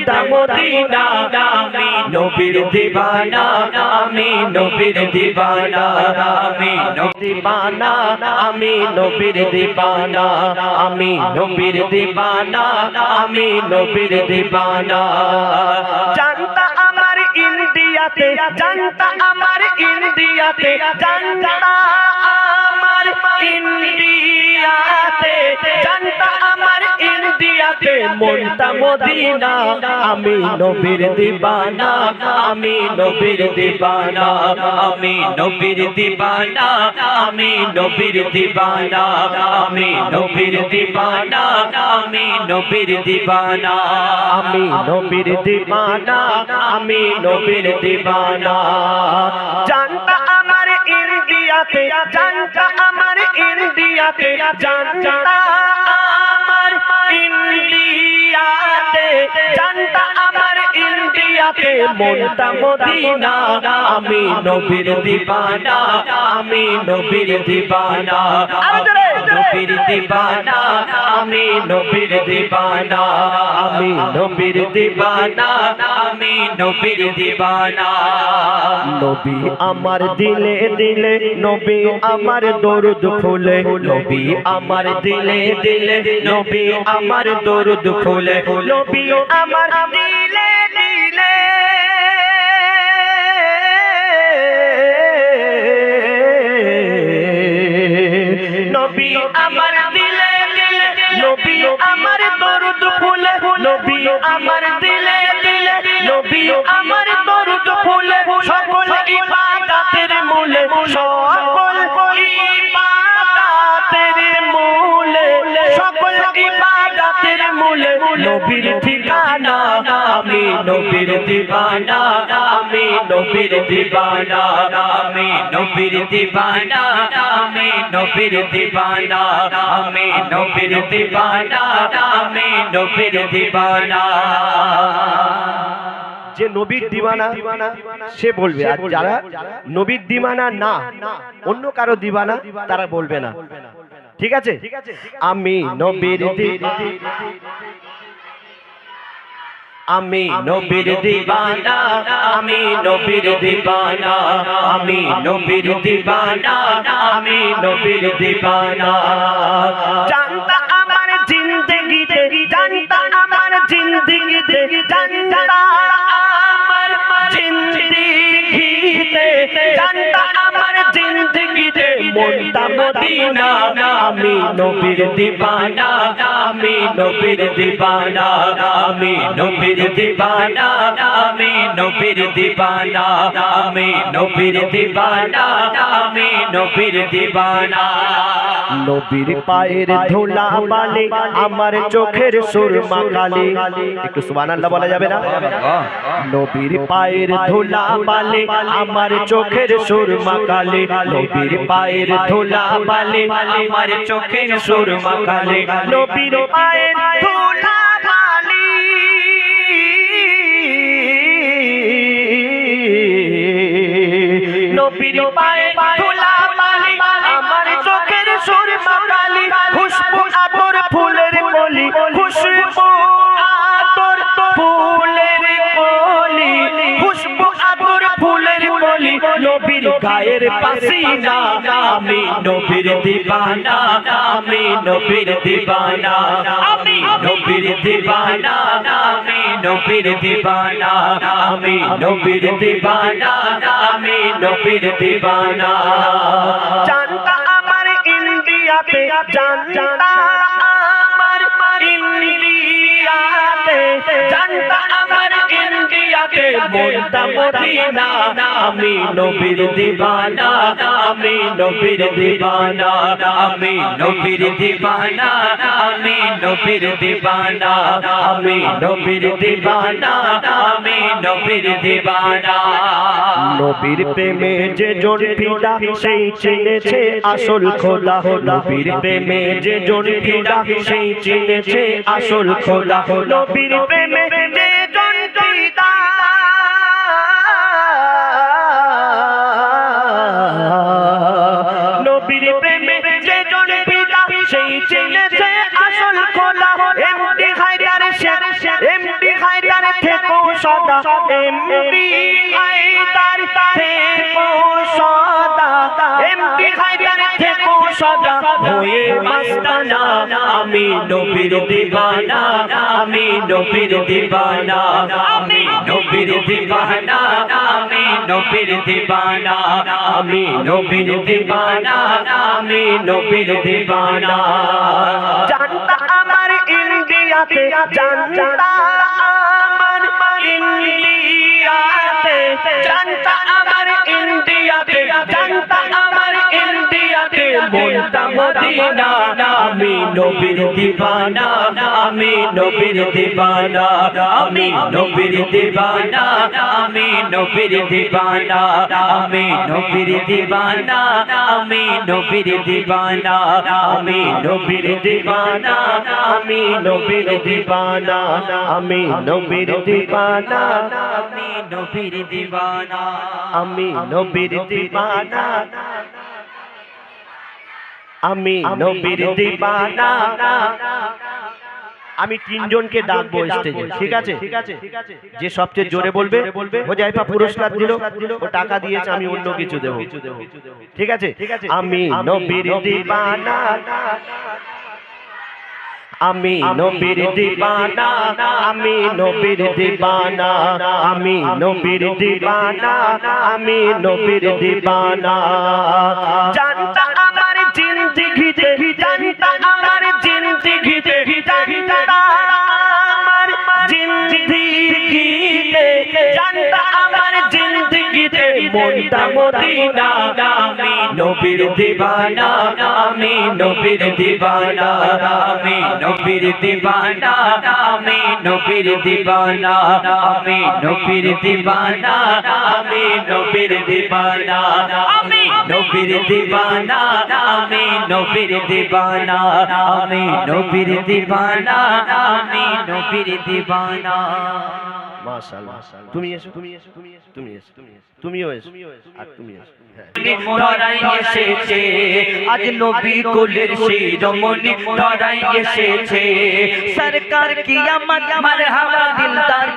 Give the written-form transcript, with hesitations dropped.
মনটা মদিনা আমি নবীর দিবানা আমি নবীর দিবানা আমি দিবানা আমি নবীর দিবানা আমি নবীর দিবানা আমি নবীর দিবানা জানতা আমার ইন্ডিয়াতে জানতা আমার ইন্ডিয়াতে জানতা আমার ইন্ডিয়াতে জানতা আমার ইন্ডিয়াতে মনটা মদিনা আমি নবীর দিবানা আমি নবীর দিবানা আমি নবীর দিবানা আমি নবীর দিবানা আমি নবীর দিবানা আমি নবীর দিবানা আমি নবীর দিবানা আমি নবীর দিবানা জানতা আমার ইন্ডিয়াতে জানতা আমার ইন্ডিয়াতে জানতা আমার ইন্ডিয়াতে জানতা আমার ইন্ডিয়াতে মনটা মদিনা আমি নবীর দিবানা আমি নবীর দিবানা নবীর দিবানা আমি নবীর দিবানা আমি নবীর দিবানা আমি নবীর দিবানা নবী আমার দিলে দিলে নবী আমার দরুদ ফুলে নবী আমার দিলে দিলে নবী আমার দরুদ ফুলে নবী আমার দিলে দিলে নবী আমার দিলে দিলে নবী আমার দরুদ ফুলে নবী আমার দিলে দিলে নবী আমার দরুদ ফুলে সকল ইবাদতের মূলে সকল ইবাদতের মূলে সকল ইবাদতের মূলে নবীর ঠিকানা আমি নবীর দিবানা আমি নবীর দিবানা আমি নবীর দিবানা আমি নবীর দিবানা আমি নবীর দিবানা আমি নবীর দিবানা যে নবীর দিবানা সে বলবে আর যারা নবীর দিবানা না অন্য কারো দিবানা তারা বলবে না ঠিক আছে আমি নবীর আমি নবীর দিবানা আমি নবীর দিবানা আমি নবীর দিবানা আমি নবীর দিবানা জানতা আমার জিন্দেগিতে জানতা আমার জিন্দেগিতে জানতা আমার জিন্দেগিতে জানতা আমার জিন্দেগিতে মনটা মদিনা আমি নবীর দিবানা আমি নবীর দিবানা আমি নবীর দিবানা আমি নবীর দিবানা আমি নবীর দিবানা আমি নবীর দিবানা নবীর পায়ের ধুলা বালি আমার চোখের সুরমা কালি একটু সুবহানাল্লাহ বলা যাবে না নবীর পায়ের ধুলা বালি আমার চোখের সুরমা কালি নবীর পায়ের ধুলা বালি আমার চোখের সুরমা কালি নবীর পায়ের ধুলা বালি নবীর পায়ের ধুলা বালি আমার চোখের সুরমা কালি খুশবু আতর ফুলের কলি খুশবু আতর ফুলের কলি খুশবু আতর ফুলের কলি নবীর গায়ের পাসিনা আমি নবীর দিবানা আমি নবীর দিবানা আমি নবীর দিবানা আমি নবীর দিবানা আমি নবীর দিবানা আমি নবীর দিবানা জানতা আমার ইন্ডিয়াতে জানতা আমার ইন্ডিয়াতে জানতা আমার ইন্ডিয়াতে মনটা মদিনা আমি নবীর দিবানা আমি নবীর দিবানা আমি নবীর দিবানা আমি নবীর দিবানা আমি নবীর দিবানা আমি নবীর দিবানা নবীর প্রেমে যে জন ফিদা সেই চিনেছে আসল খোদা নবীর প্রেমে যে জন ফিদা সেই চিনেছে আসল খোদা নবীর প্রেমে যে জন ফিদা নবীর প্রেমে যে জন ফিদা সেই চিনেছে আসল খোদা এমডি হায়দার সদা এমপি হায়দার থেকো সদা এমপি হায়দার থেকো সদা হয়ে মাস্তানা আমি নবীর দিওয়ানা আমি নবীর দিওয়ানা আমি নবীর দিওয়ানা আমি নবীর দিওয়ানা আমি নবীর দিওয়ানা আমি নবীর দিওয়ানা জানতা আমার ইন্ডিয়াতে জানতা আমার ইন্ডিয়াতে জানতা আমার ইন্ডিয়াতে জানতা আমার ইন্ডিয়াতে মনটা মদিনা আমি নবীর দিওয়ানা আমি নবীর দিওয়ানা আমি নবীর দিওয়ানা আমি নবীর দিওয়ানা আমি নবীর দিওয়ানা আমি নবীর দিওয়ানা আমি নবীর দিওয়ানা আমি নবীর দিওয়ানা আমি নবীর দিওয়ানা আমি নবীর দিওয়ানা আমি নবীর দিওয়ানা আমি নবীর দিওয়ানা আমি তিনজনকে ডাকবো স্টেজে ঠিক আছে যে সবচেয়ে জোরে বলবে হোজাইফা পুরস্কার দিল ও টাকা দিয়েছে আমি অন্য কিছু দেব ঠিক আছে আমি নবীর দিওয়ানা আমি নবীর দিওয়ানা আমি নবীর দিওয়ানা আমি নবীর দিওয়ানা আমি নবীর দিওয়ানা জানতা আমার জিন্দেগিতে জানতা আমার জিন্দেগিতে জানতা আমার জিন্দেগিতে জানতা আমার জিন্দেগিতে মনটা মদিনা আমি নবীর দিওয়ানা আমি নবীর দিওয়ানা আমি নবীর দিওয়ানা আমি নবীর দিওয়ানা আমি নবীর দিওয়ানা আমি নবীর দিওয়ানা আমি নবীর দিওয়ানা আমি নবীর দিওয়ানা আমি নবীর দিওয়ানা আমি নবীর দিওয়ানা মাশাআল্লাহ তুমি এসো তুমি এসো তুমি এসো তুমি এসো তুমিও এসো আর তুমি এসো ধরাই এসেছে আজ নবী কুলের শিরোমণি ধরাই এসেছে সরকার কিয়ামত মারহাবা দিলদার